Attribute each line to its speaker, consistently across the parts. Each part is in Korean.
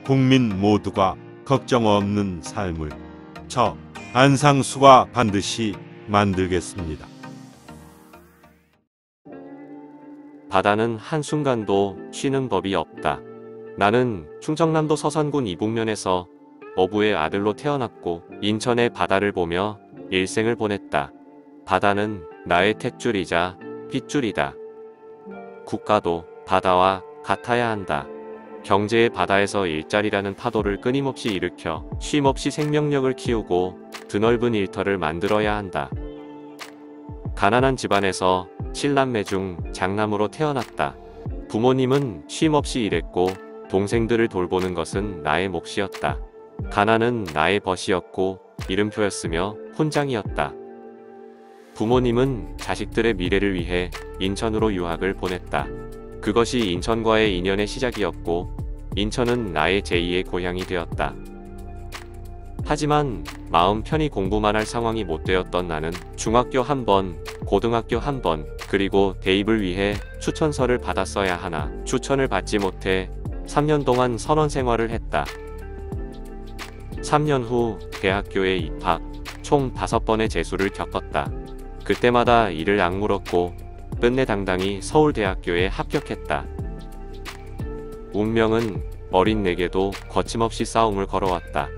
Speaker 1: 국민 모두가 걱정 없는 삶을 저 안상수가 반드시 만들겠습니다.
Speaker 2: 바다는 한순간도 쉬는 법이 없다. 나는 충청남도 서산군 이북면에서 어부의 아들로 태어났고 인천의 바다를 보며 일생을 보냈다. 바다는 나의 탯줄이자 핏줄이다. 국가도 바다와 같아야 한다. 경제의 바다에서 일자리라는 파도를 끊임없이 일으켜 쉼없이 생명력을 키우고 드넓은 일터를 만들어야 한다. 가난한 집안에서 7남매 중 장남으로 태어났다. 부모님은 쉼없이 일했고 동생들을 돌보는 것은 나의 몫이었다. 가난은 나의 벗이었고 이름표였으며 훈장이었다. 부모님은 자식들의 미래를 위해 인천으로 유학을 보냈다. 그것이 인천과의 인연의 시작이었고 인천은 나의 제2의 고향이 되었다. 하지만 마음 편히 공부만 할 상황이 못 되었던 나는 중학교 1번, 고등학교 1번, 그리고 대입을 위해 추천서를 받았어야 하나 추천을 받지 못해 3년 동안 선원 생활을 했다. 3년 후 대학교에 입학, 총 5번의 재수를 겪었다. 그때마다 이를 악물었고 끝내 당당히 서울대학교에 합격했다. 운명은 어린 내게도 거침없이 싸움을 걸어왔다.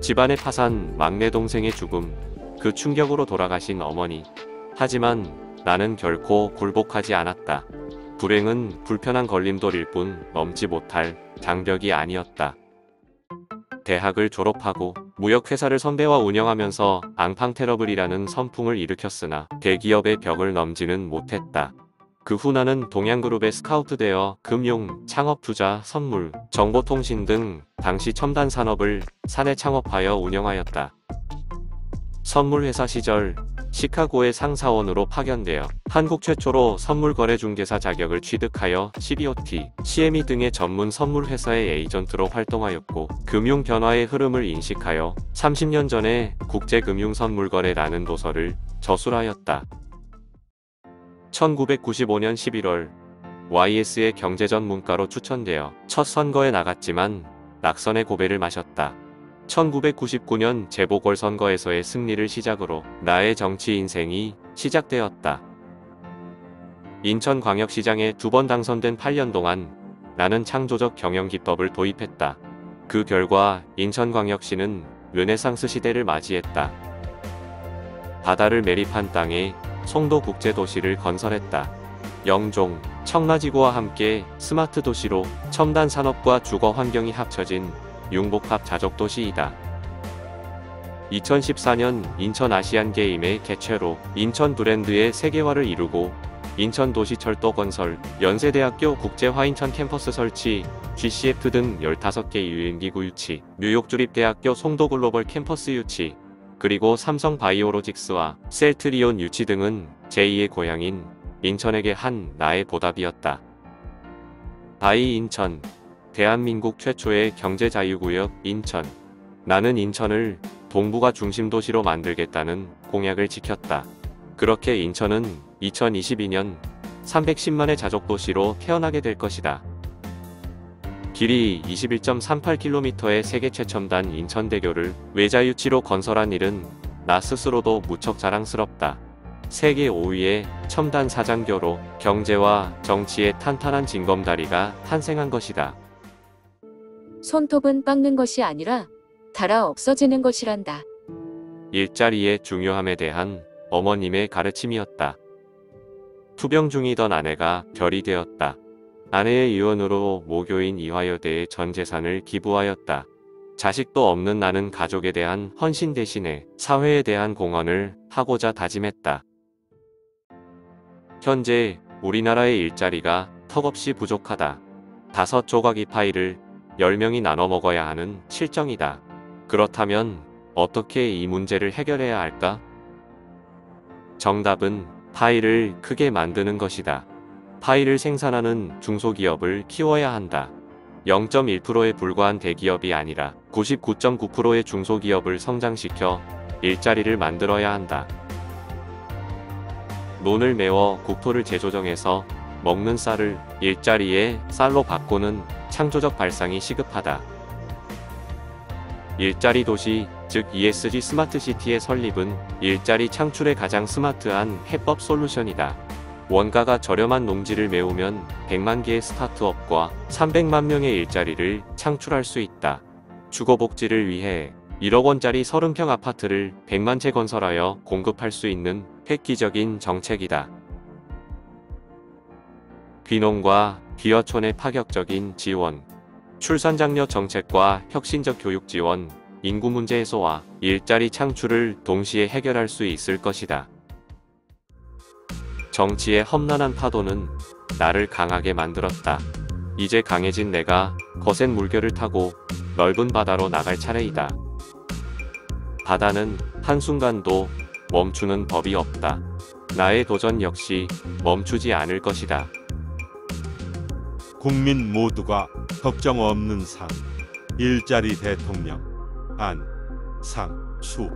Speaker 2: 집안의 파산, 막내 동생의 죽음, 그 충격으로 돌아가신 어머니. 하지만 나는 결코 굴복하지 않았다. 불행은 불편한 걸림돌일 뿐 넘지 못할 장벽이 아니었다. 대학을 졸업하고 무역회사를 선대와 운영하면서 앙팡테러블이라는 선풍을 일으켰으나 대기업의 벽을 넘지는 못했다. 그 후 나는 동양그룹에 스카우트되어 금융, 창업투자, 선물, 정보통신 등 당시 첨단 산업을 사내 창업하여 운영하였다. 선물회사 시절 시카고의 상사원으로 파견되어 한국 최초로 선물거래중개사 자격을 취득하여 CBOT, CME 등의 전문 선물회사의 에이전트로 활동하였고 금융 변화의 흐름을 인식하여 30년 전에 국제금융선물거래라는 도서를 저술하였다. 1995년 11월 YS의 경제전문가로 추천되어 첫 선거에 나갔지만 낙선의 고배를 마셨다. 1999년 재보궐선거에서의 승리를 시작으로 나의 정치 인생이 시작되었다. 인천광역시장에 2번 당선된 8년 동안 나는 창조적 경영기법을 도입했다. 그 결과 인천광역시는 르네상스 시대를 맞이했다. 바다를 매립한 땅에 송도국제도시를 건설했다. 영종, 청라지구와 함께 스마트 도시로 첨단 산업과 주거 환경이 합쳐진 융복합 자족도시이다. 2014년 인천 아시안게임의 개최로 인천 브랜드의 세계화를 이루고 인천도시철도 건설, 연세대학교 국제화인천 캠퍼스 설치, GCF 등 15개 유인기구 유치, 뉴욕주립대학교 송도글로벌 캠퍼스 유치, 그리고 삼성바이오로직스와 셀트리온 유치 등은 제2의 고향인 인천에게 한 나의 보답이었다. 바이 인천, 대한민국 최초의 경제자유구역 인천. 나는 인천을 동북아 중심도시로 만들겠다는 공약을 지켰다. 그렇게 인천은 2022년 310만의 자족도시로 태어나게 될 것이다. 길이 21.38km의 세계 최첨단 인천대교를 외자유치로 건설한 일은 나 스스로도 무척 자랑스럽다. 세계 5위의 첨단 사장교로 경제와 정치의 탄탄한 징검다리가 탄생한 것이다.
Speaker 3: 손톱은 깎는 것이 아니라 닳아 없어지는 것이란다.
Speaker 2: 일자리의 중요함에 대한 어머님의 가르침이었다. 투병 중이던 아내가 별이 되었다. 아내의 유언으로 모교인 이화여대에 전 재산을 기부하였다. 자식도 없는 나는 가족에 대한 헌신 대신에 사회에 대한 공헌을 하고자 다짐했다. 현재 우리나라의 일자리가 턱없이 부족하다. 5조각이 파이를 10명이 나눠 먹어야 하는 실정이다. 그렇다면 어떻게 이 문제를 해결해야 할까? 정답은 파이를 크게 만드는 것이다. 파이를 생산하는 중소기업을 키워야 한다. 0.1%에 불과한 대기업이 아니라 99.9%의 중소기업을 성장시켜 일자리를 만들어야 한다. 논을 메워 국토를 재조정해서 먹는 쌀을 일자리의 쌀로 바꾸는 창조적 발상이 시급하다. 일자리 도시, 즉 ESG 스마트시티의 설립은 일자리 창출에 가장 스마트한 해법 솔루션이다. 원가가 저렴한 농지를 메우면 100만 개의 스타트업과 300만 명의 일자리를 창출할 수 있다. 주거복지를 위해 1억 원짜리 30평 아파트를 100만 채 건설하여 공급할 수 있는 획기적인 정책이다. 귀농과 귀어촌의 파격적인 지원, 출산장려 정책과 혁신적 교육 지원, 인구 문제 해소와 일자리 창출을 동시에 해결할 수 있을 것이다. 정치의 험난한 파도는 나를 강하게 만들었다. 이제 강해진 내가 거센 물결을 타고 넓은 바다로 나갈 차례이다. 바다는 한순간도 멈추는 법이 없다. 나의 도전 역시 멈추지 않을 것이다.
Speaker 1: 국민 모두가 걱정 없는 삶. 일자리 대통령 안상수